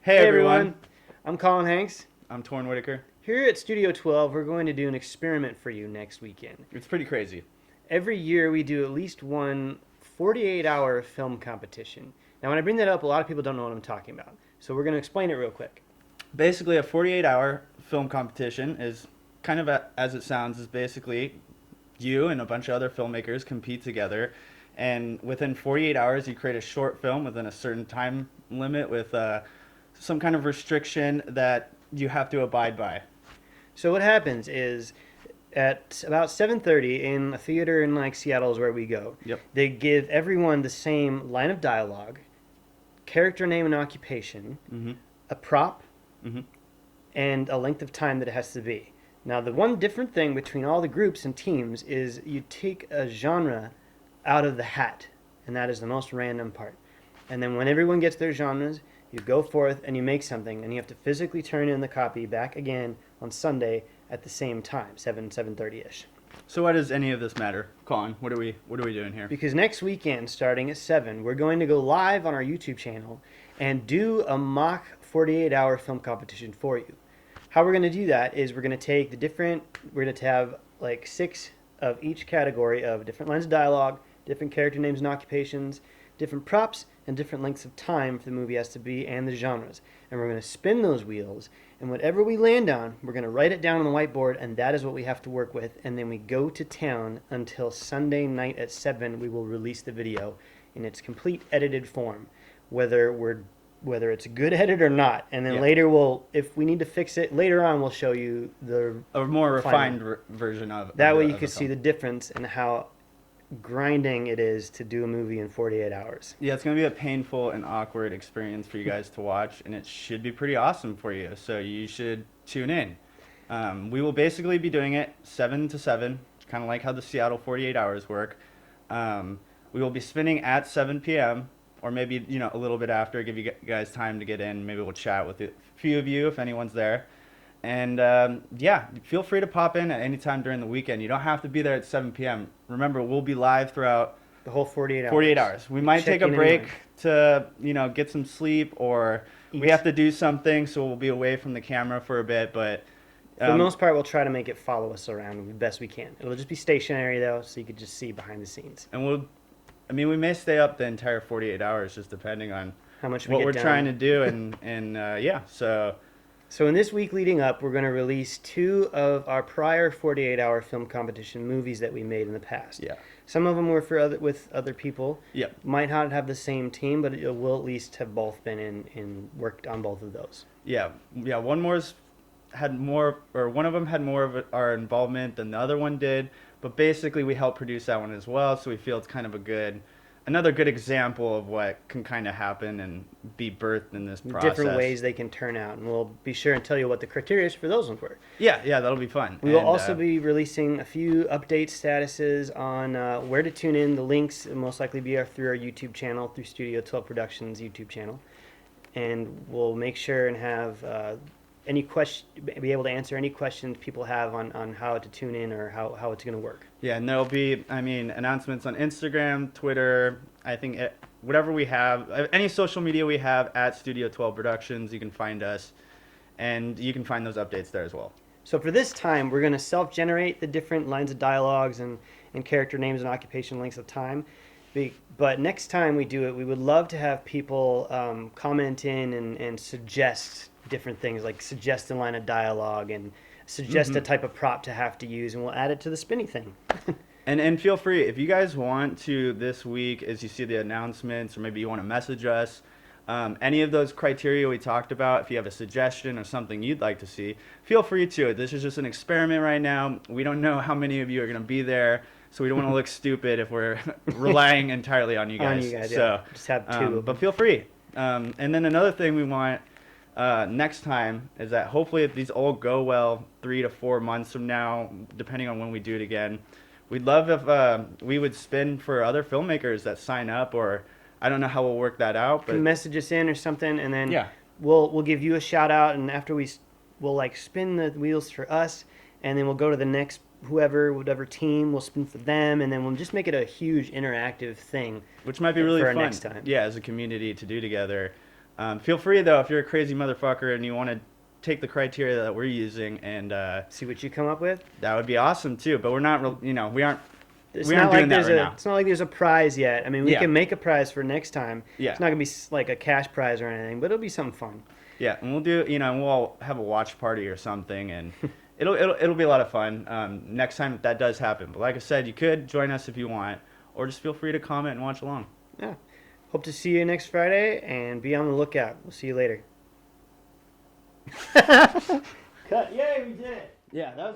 Hey everyone, I'm Colin Hanks. I'm Torn Whitaker. Here at Studio 12, we're going to do an experiment for you next weekend. It's pretty crazy. Every year we do at least one 48-hour film competition. Now when I bring that up, a lot of people don't know what I'm talking about. So we're going to explain it real quick. Basically, a 48-hour film competition is kind of as it sounds, is basically you and a bunch of other filmmakers compete together, and within 48 hours you create a short film within a certain time limit with some kind of restriction that you have to abide by. So what happens is at about 7:30 in a theater in like Seattle is where we go. Yep. They give everyone the same line of dialogue, character name and occupation, Mm-hmm. a prop, Mm-hmm. and a length of time that it has to be. Now, the one different thing between all the groups and teams is you take a genre out of the hat, and that is the most random part. And then when everyone gets their genres, you go forth and you make something, and you have to physically turn in the copy back again on Sunday at the same time, 7:30ish. So why does any of this matter, Colin? What are we doing here? Because next weekend, starting at 7, we're going to go live on our YouTube channel and do a mock 48-hour film competition for you. How we're going to do that is we're going to have like 6 of each category of different lines of dialogue, different character names and occupations, different props, and different lengths of time for the movie has to be, and the genres. And we're going to spin those wheels, and whatever we land on, we're going to write it down on the whiteboard, and that is what we have to work with. And then we go to town until Sunday night at 7. We will release the video in its complete edited form, whether it's a good edit or not. And then later if we need to fix it, later on we'll show you A more refined final version of that way you of can the see the film. difference in how grinding it is to do a movie in 48 hours. Yeah, it's going to be a painful and awkward experience for you guys to watch, and it should be pretty awesome for you, so you should tune in. We will basically be doing it 7 to 7, kind of like how the Seattle 48 hours work. We will be spinning at 7 p.m., or maybe a little bit after, give you guys time to get in. Maybe we'll chat with a few of you if anyone's there. And feel free to pop in at any time during the weekend. You don't have to be there at 7 p.m. Remember, we'll be live throughout The whole 48 hours. 48 hours. We might take a Check in break anyway. to, get some sleep, or Eat. we have to do something, so we'll be away from the camera for a bit. But For the most part, we'll try to make it follow us around the best we can. It'll just be stationary, though, so you could just see behind the scenes. and we may stay up the entire 48 hours, just depending on How much we what get we're done. trying to do, so. So in this week leading up, we're going to release 2 of our prior 48-hour film competition movies that we made in the past. Yeah. Some of them were with other people. Yep. Might not have the same team, but it will at least have both been in worked on both of those. Yeah. One of them had more of our involvement than the other one did, but basically we helped produce that one as well, so we feel it's kind of another good example of what can kind of happen and be birthed in this process. Different ways they can turn out, and we'll be sure and tell you what the criteria for those ones were. Yeah, that'll be fun. We will also be releasing a few update statuses on where to tune in. The links will most likely be through our YouTube channel, through Studio 12 Productions YouTube channel. And we'll make sure and have be able to answer any questions people have on how to tune in or how it's going to work. Yeah, and there'll be, announcements on Instagram, Twitter, I think whatever we have, any social media we have at Studio 12 Productions, you can find us, and you can find those updates there as well. So for this time, we're going to self-generate the different lines of dialogues and character names and occupation lengths of time. But next time we do it, we would love to have people comment in and suggest different things, like suggest a line of dialogue and suggest a type of prop to have to use, and we'll add it to the spinny thing. And feel free, if you guys want to this week, as you see the announcements, or maybe you want to message us, any of those criteria we talked about, if you have a suggestion or something you'd like to see, feel free to. This is just an experiment right now. We don't know how many of you are going to be there, so we don't want to look stupid if we're relying entirely on you guys. So just have 2. But feel free. And then another thing we want next time is that hopefully if these all go well 3 to 4 months from now, depending on when we do it again, we'd love if we would spin for other filmmakers that sign up, or I don't know how we'll work that out, but message us in or something, and then we'll give you a shout out, and after we'll like spin the wheels for us, and then we'll go to the next whatever team, we'll spin for them, and then we'll just make it a huge interactive thing, which might be really for our fun next time. as a community to do together. Feel free though, if you're a crazy motherfucker and you want to take the criteria that we're using and See what you come up with. that would be awesome too. But we're not, we aren't. It's We not aren't like doing that there's right a. now. It's not like there's a prize yet. I mean, we Yeah. can make a prize for next time. Yeah. It's not gonna be like a cash prize or anything, but it'll be something fun. Yeah, and we'll do, and we'll all have a watch party or something, and it'll be a lot of fun next time that does happen. But like I said, you could join us if you want, or just feel free to comment and watch along. Yeah. Hope to see you next Friday, and be on the lookout. We'll see you later. Cut. Yay, we did it. Yeah, that was.